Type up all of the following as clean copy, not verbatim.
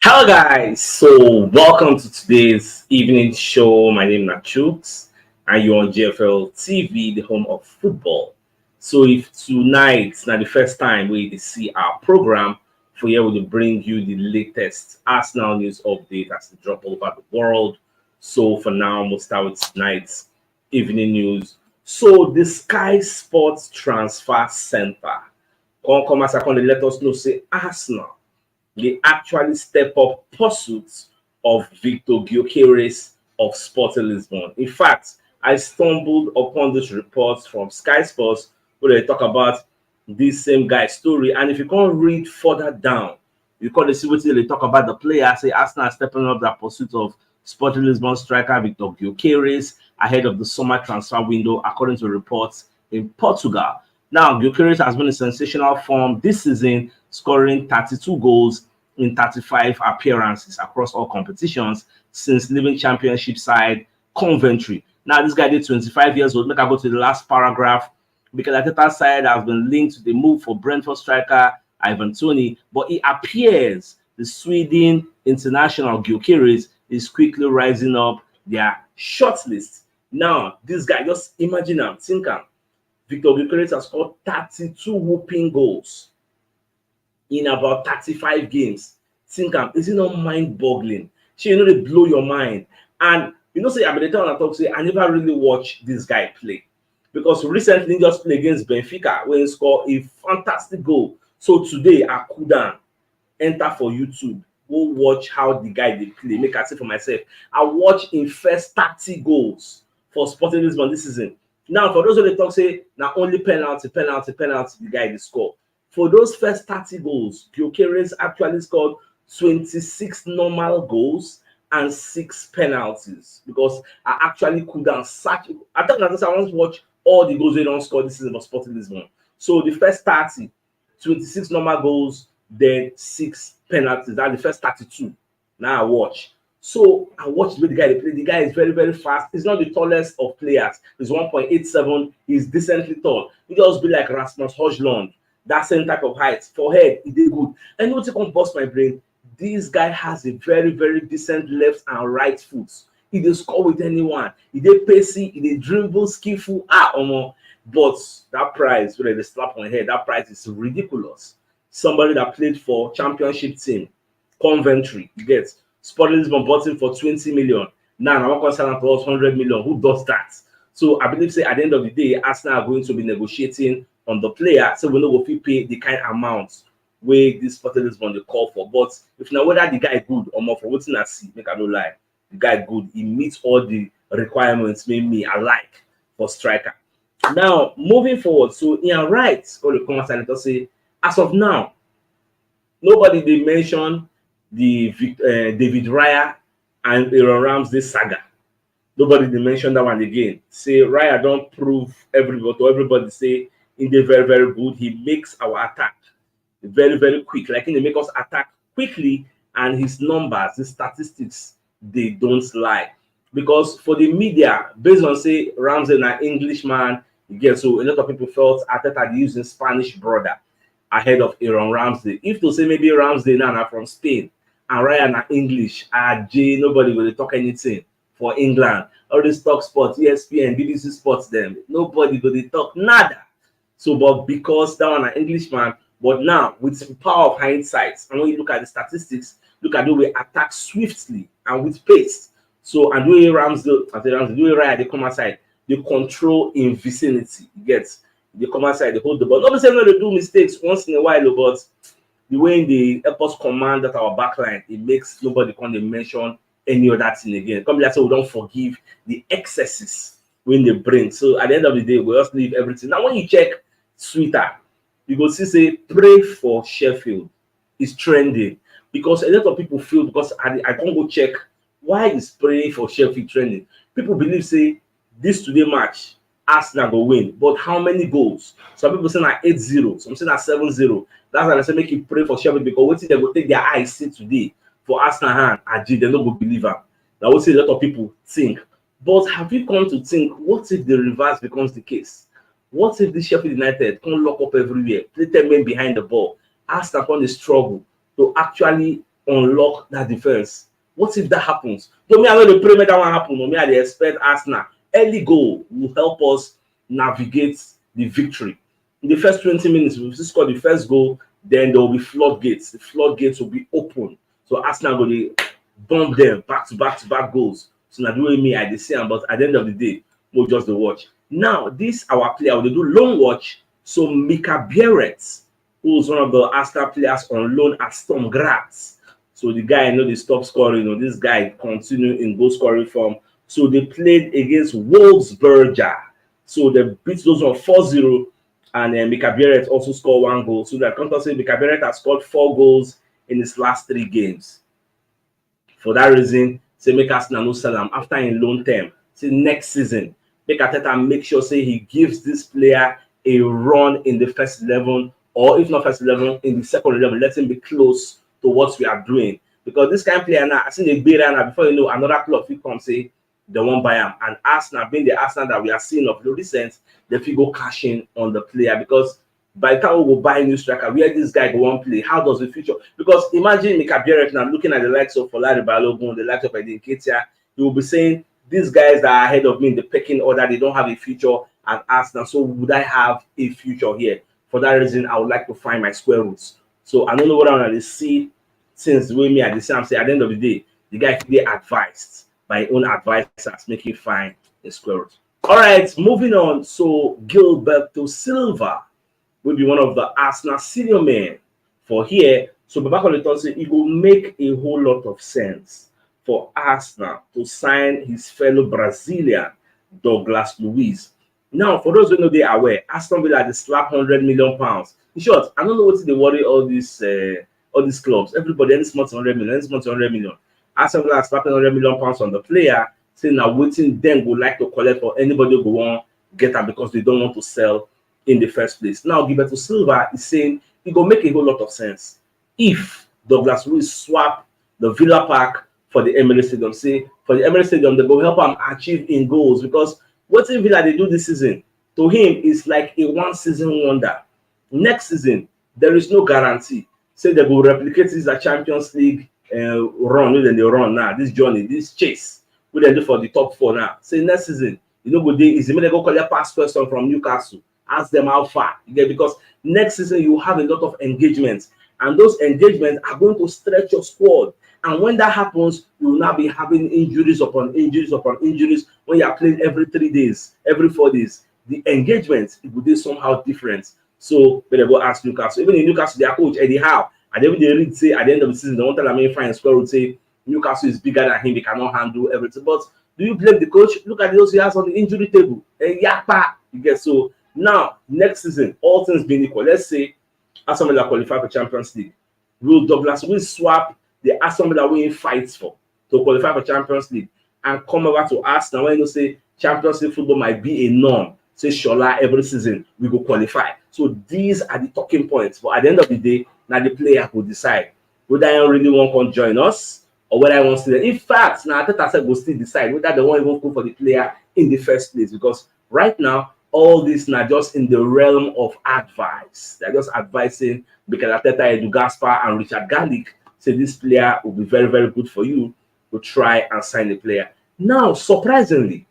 Hello guys, so welcome to today's evening show. My name is CHUKS and you're on JFL TV, the home of football. So if tonight's not the first time we see our program, for here we will bring you the latest Arsenal news update as they drop all over the world. So for now, we'll start with tonight's evening news. So the Sky Sports Transfer Center come as I can let us know say Arsenal they actually step up pursuits of Victor Gyökeres of Sporting Lisbon. In fact, I stumbled upon this report from Sky Sports where they talk about this same guy's story. And if you can't read further down, you can see what they talk about the player. Say Arsenal stepping up their pursuit of Sporting Lisbon striker Victor Gyökeres ahead of the summer transfer window, according to reports in Portugal. Now, Gyökeres has been in sensational form this season, scoring 32 goals in 35 appearances across all competitions since leaving championship side Coventry. Now, this guy did 25 years old. Make I go to the last paragraph. Because Ateta side has been linked to the move for Brentford striker Ivan Toney, but it appears the Sweden international Gyökeres is quickly rising up their shortlist. Now, this guy, just imagine him, think him. Victor Gyökeres has scored 32 whooping goals in about 35 games. Think, is it not mind-boggling? So you know they blow your mind. And you know, say I've been telling talk say I never really watched this guy play. Because recently he just played against Benfica where he scored a fantastic goal. So today I couldn't enter for YouTube. Go watch how the guy they play. Make I say for myself. I watch in first 30 goals for Sporting Lisbon this season. Now, for those who they talk say now only penalty, the guy they score. For those first 30 goals, Gyökeres actually scored 26 normal goals and 6 penalties. Because I actually couldn't search. I thought that I once watch all the goals they don't score this season for Sporting Lisbon. So the first 30, 26 normal goals, then 6 penalties. That's the first 32. Now I watch. So I watched the way the guy they play. The guy is very, very fast. He's not the tallest of players. He's 1.87. He's decently tall. He just be like Rasmus Højlund. That same type of height. For head, he did good. And you know what can bust my brain? This guy has a very, very decent left and right foot. He dey score with anyone. He dey pacey, he dey dribble, skillful. But that price, where they slap on head, that price is ridiculous. Somebody that played for championship team, Coventry, you get Sporting Lisbon bought him for 20 million. Now, I'm not concerned for us 100 million. Who does that? So I believe say at the end of the day, Arsenal are going to be negotiating on the player, so we know if we pay the kind of amount where this Sporting Lisbon they call for. But if now whether the guy good or more for what I see, make I no lie. The guy good. He meets all the requirements made me alike for striker. Now, moving forward, so in right, all the comments I say, as of now, nobody they mention the David Raya and Aaron Ramsey saga. Nobody they mention that one again. Say Raya don't prove everybody say in the very, very good. He makes our attack very, very quick. Like he make us attack quickly, and his numbers, his statistics, they don't lie. Because for the media, based on say Ramsey an Englishman, again, so a lot of people felt Arteta using Spanish brother ahead of Aaron Ramsey. If to say maybe Ramsey now from Spain and Ryan are English, Jay, nobody will talk anything for England. All this talk sports, ESPN, BBC Sports, them nobody will talk nada. So, but because that one an Englishman, but now with the power of hindsight, and when you look at the statistics, look at the way attack swiftly and with pace. So, and the way the way Raya they come outside, they control in vicinity. You get they come outside, they hold the ball. Obviously, no, they do mistakes once in a while, but the way they help us command that our backline, it makes nobody can mention any other thing again. Come like say we don't forgive the excesses when they bring. So at the end of the day, we just leave everything. Now, when you check Twitter, you go see say pray for Sheffield is trending because a lot of people feel because I can't go check why is praying for Sheffield trending. People believe say this today match Arsenal go win, but how many goals? Some people say na 8-0, some say na 7-0. That's why I say make you pray for Sheffield because what they go take their eyes see today for Arsenal hand, they don't go believe them. That would say a lot of people think. But have you come to think, what if the reverse becomes the case? What if the Sheffield United can lock up everywhere, play 10 men behind the ball, Arsenal can struggle to actually unlock that defense. What if that happens? To me, I know the pray make that one happen. To me, I dey expect Arsenal early goal will help us navigate the victory. In the first 20 minutes, we will score the first goal, then there will be floodgates. The floodgates will be open. So Arsenal go dey bomb them back to back goals. So na the way me I dey see am, but at the end of the day, we'll just dey watch. Now, this our player, we dey do loan watch. So Mika Biereth, who's one of the Arsenal players on loan at Storm Graz. So the guy, you know, they stop scoring. You know, this guy continue in goal scoring form. So they played against Wolfsberger. So they beat those on 4-0. And Mika Biereth also scored 1 goal. So that comes to say Mika Biereth has scored 4 goals in his last 3 games. For that reason, say make Arsenal no sell him after in loan term. Say next season, make Arteta make sure say he gives this player a run in the first 11, or if not first 11, in the second 11. Let him be close to what we are doing. Because this kind of player now, I think they beat now before you know another club will come say they won't buy him. And Arsenal, being the Arsenal that we are seeing of the recent, they will go cash in on the player, because by the time we will buy a new striker, where this guy go on play, how does the future? Because imagine Mika Biereth now looking at the likes of Folari Balogun, the likes of Edin Ketia, he will be saying, these guys that are ahead of me in the pecking order, they don't have a future at Arsenal. So would I have a future here? For that reason, I would like to find my square roots. So I don't know what I'm going to see since the way me at the same say at the end of the day, the guy they advised by his own advisors, make him find a square root. All right, moving on. So Gilberto Silva will be one of the Arsenal senior men for here. So Babakole say it will make a whole lot of sense for Arsenal to sign his fellow Brazilian Douglas Luiz. Now, for those who know they are aware, Aston Villa had slap £100 million. In short, I don't know what they worry all these clubs. Everybody, any month 100 million, any month 100 million. Aston Villa is slapping £100 million on the player, saying now waiting then would like to collect for anybody who want get them because they don't want to sell in the first place. Now, Gilberto Silva is saying it will make a whole lot of sense if Douglas Luiz swap the Villa Park for the Emirates Stadium. Say for the Emirates Stadium, they go help him achieve in goals, because what in Villa they do this season to him is like a 1-season wonder. Next season, there is no guarantee. Say they will replicate this a Champions League run, then they run now. This journey, this chase, we they do for the top 4 now. Say next season, you know, good day is they go collect pass question from Newcastle. Ask them how far you get, because next season you have a lot of engagements, and those engagements are going to stretch your squad. And when that happens, you will now be having injuries upon injuries upon injuries. When you are playing every 3 days, every 4 days, the engagement it will be somehow different. So when they go ask Newcastle, even in Newcastle, their coach Eddie Howe, and then they read say at the end of the season, they want to tell him find square would say Newcastle is bigger than him, he cannot handle everything. But do you blame the coach? Look at those he has on the injury table. You get so. Now, next season, all things being equal, let's say Aston Villa qualify for Champions League. Will Douglas Luiz swap the Aston Villa we fights for to qualify for Champions League and come over to Arsenal when you say Champions League football might be a norm? Say Shola every season we go qualify. So these are the talking points. But at the end of the day, now the player will decide whether I really want to join us or whether I want to stay there. In fact, now Arteta said will still decide whether they won't even go for the player in the first place, because right now all this now just in the realm of advice. They're just advising because Arteta, Edu Gaspar, and Richard Garlick say this player will be very, very good for you to try and sign the player. Now, surprisingly,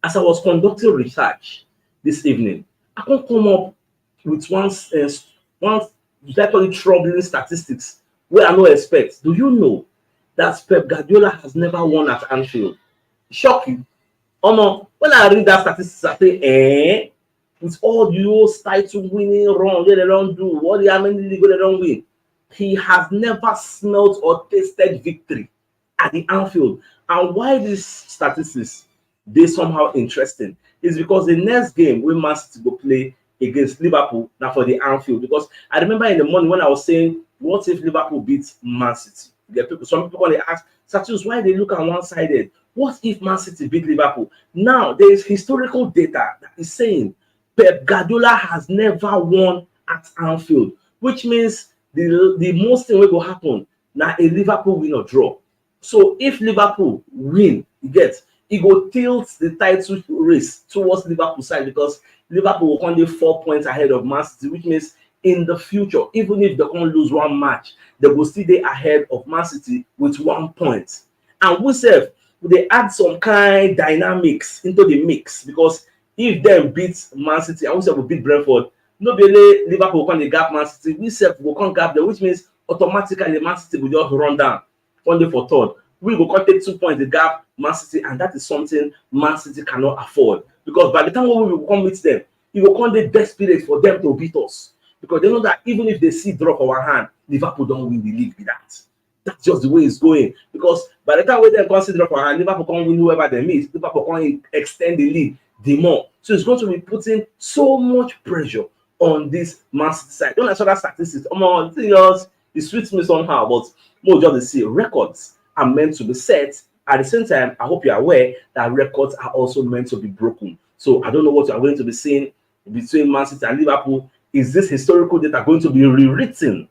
as I was conducting research this evening, I can come up with one very troubling statistics where I no expect. Do you know that Pep Guardiola has never won at Anfield? Shock you. Oh no, when I read that statistics, I say, with all those title winning run, they don't do what how many league they don't win. He has never smelled or tasted victory at the Anfield. And why these statistics they somehow interesting is because the next game we must go play against Liverpool now for the Anfield. Because I remember in the morning when I was saying, what if Liverpool beats Man City? Some people when they ask, Status, why they look at one-sided? What if Man City beat Liverpool? Now, there is historical data that is saying Pep Guardiola has never won at Anfield, which means the most thing will happen now a Liverpool win or draw. So if Liverpool win, it go tilt the title race towards Liverpool side, because Liverpool will only 4 points ahead of Man City, which means in the future, even if they can't lose one match, they will still be ahead of Man City with 1 point. And we say they add some kind dynamics into the mix, because if them beat Man City and we say we beat Brentford, no be Liverpool can dey gap Man City, we say we can't gap them, which means automatically Man City will just run down only for third. We will come take 2 points the gap Man City, and that is something Man City cannot afford, because by the time we will come meet them, it will come dey desperate for them to beat us, because they know that even if they see drop our hand, Liverpool don't win the league with that. That's just the way it's going, because by the time we then consider for hand, Liverpool can win whoever they meet, Liverpool can extend the lead the more. So it's going to be putting so much pressure on this Man City side. Don't answer that statistics. It sweets me somehow, but more just see records are meant to be set. At the same time, I hope you're aware that records are also meant to be broken. So I don't know what you are going to be seeing between Man City and Liverpool. Is this historical data going to be rewritten,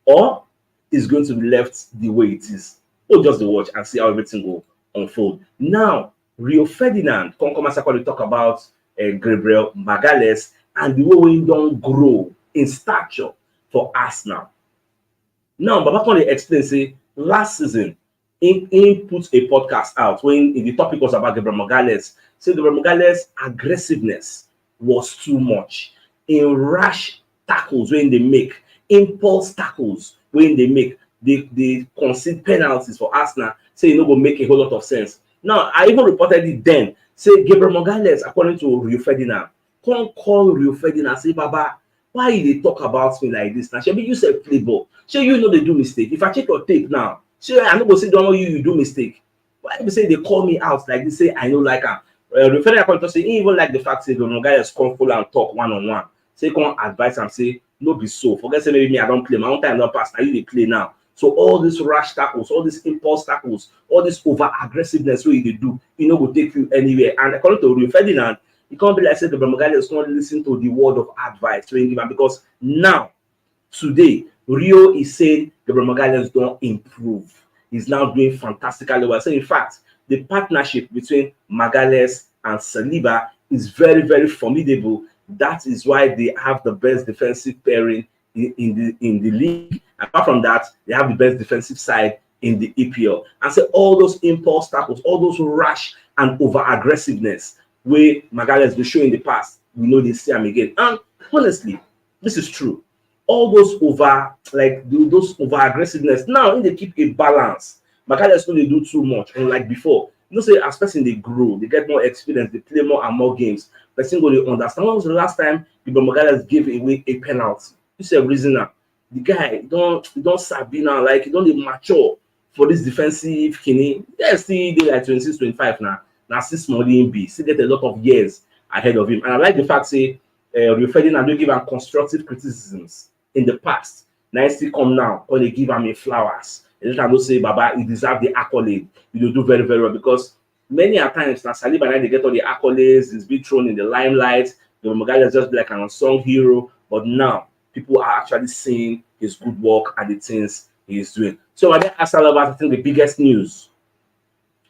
or is going to be left the way it is? Or just watch and see how everything will unfold. Now, Rio Ferdinand come and talk about Gabriel Magalhaes and the way we don't grow in stature for Arsenal. Now, Baba can explain, say, last season, he put a podcast out when the topic was about Gabriel Magalhaes. So Gabriel Magalhaes' aggressiveness was too much. In rash tackles when they make, impulse tackles when they make, they concede penalties for Arsenal, say you know go make a whole lot of sense. Now, I even reported it then. Say Gabriel Magalhaes, according to Rio Ferdinand, can't call Rio Ferdinand, say, Baba, why they talk about me like this? Now, Shebi, you say play ball. Say you know they do mistake. If I check your tape now, say I know go say don't know you do mistake. Why you say they call me out like this? Say I know like Rio Ferdinand can say he even like the fact say Gabriel Magalhaes come full and talk one-on-one. Say come advise and say no be so. Forget say maybe me I don't play. My own time not pass. Now you they play now. So all these rash tackles, all these impulse tackles, all this over aggressiveness where they do, will take you anywhere. And according to Rio Ferdinand, it can't be like say the Magalhaes can't listen to the word of advice to him, because now, today, Rio is saying Gabriel Magalhaes don't improve. He's now doing fantastically well. So in fact, the partnership between Magalhaes and Saliba is very, very formidable. That is why they have the best defensive pairing in the league. Apart from that, they have the best defensive side in the EPL. And so all those impulse tackles, all those rash and over aggressiveness where Magalhaes will show in the past, we know they see them again. And honestly, this is true. All those those over aggressiveness, now they keep a balance. Magalhaes know they do too much, unlike before. Say as person they grow, they get more experience, they play more and more games. Person go they understand. When was the last time Gabriel Magalhaes gave away a penalty? You say reason now. The guy don't sabi now, like he don't mature for this defensive kidney. Yeah, still they like 26, 25 now. Now still small B, still get a lot of years ahead of him. And I like the fact say Rio Ferdinand don't give him constructive criticisms in the past. Now still come now when they give him a flowers. They don't say Baba, he deserve the accolade. You do very, very well, because many a times now Saliba now they get all the accolades, he's been thrown in the limelight. Magalhaes just be like an unsung hero, but now people are actually seeing his good work and the things he's doing. So I get asked about, I think the biggest news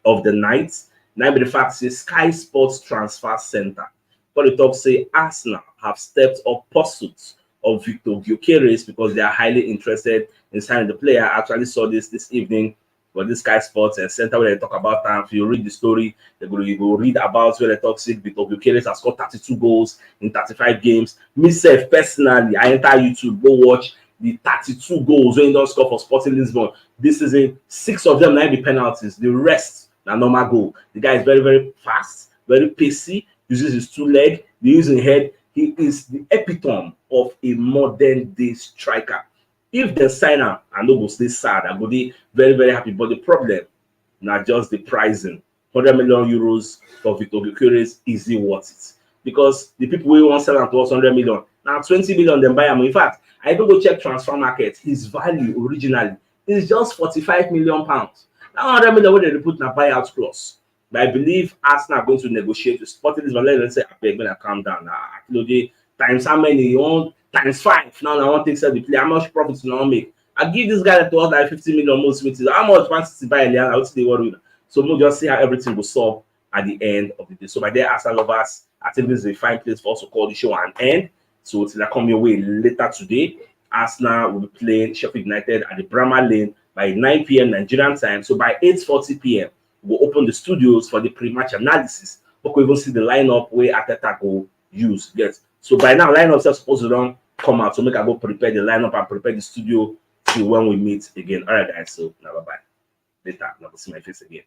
of the night, now be the fact is Sky Sports Transfer Center. But the talk say Arsenal have stepped up pursuits of Victor Gyökeres because they are highly interested in signing the player. I actually saw this evening for this Sky Sports Center where they talk about time. If you read the story, you go read about where they talk say Victor Gyökeres has scored 32 goals in 35 games. Myself personally, I enter YouTube, go watch the 32 goals when he don't score for Sporting Lisbon this season. 6 of them might be penalties. The rest are normal goal. The guy is very, very fast, very pacey, uses his 2 legs, he uses his head. He is the epitome of a modern day striker. If they sign him, I know go stay sad. I go be very, very happy. But the problem, not just the pricing. 100 million euros for Victor Gyökeres, is it worth it? Because the people who want to sell him to us 100 million, now 20 million then buy him. In fact, I even go check transfer market. His value originally is just 45 million pounds. Now 100 million what they put in a buyout clause. But I believe Arsenal are going to negotiate with Sporting Lisbon. Let's say, I beg when I calm down. Times how many you want? Times 5. Now I want to sell the play. How much profits you want to make? I give this guy to us like 50 million most with how much wants to buy Eliana? What's the worry? So we'll just see how everything will solve at the end of the day. So by there, Arsenal lovers, I think this is a fine place for us to call the show and end. So till I come your way later today, Arsenal will be playing Sheffield United at the Bramall Lane by 9 p.m. Nigerian time. So by 8:40 p.m., we'll open the studios for the pre-match analysis. We can even see the lineup where Ateta will use. Yes. So by now, lineups are supposed to don't come out. So make I go prepare the lineup and prepare the studio till when we meet again. All right, guys. So now bye bye. Later, I'm not see my face again.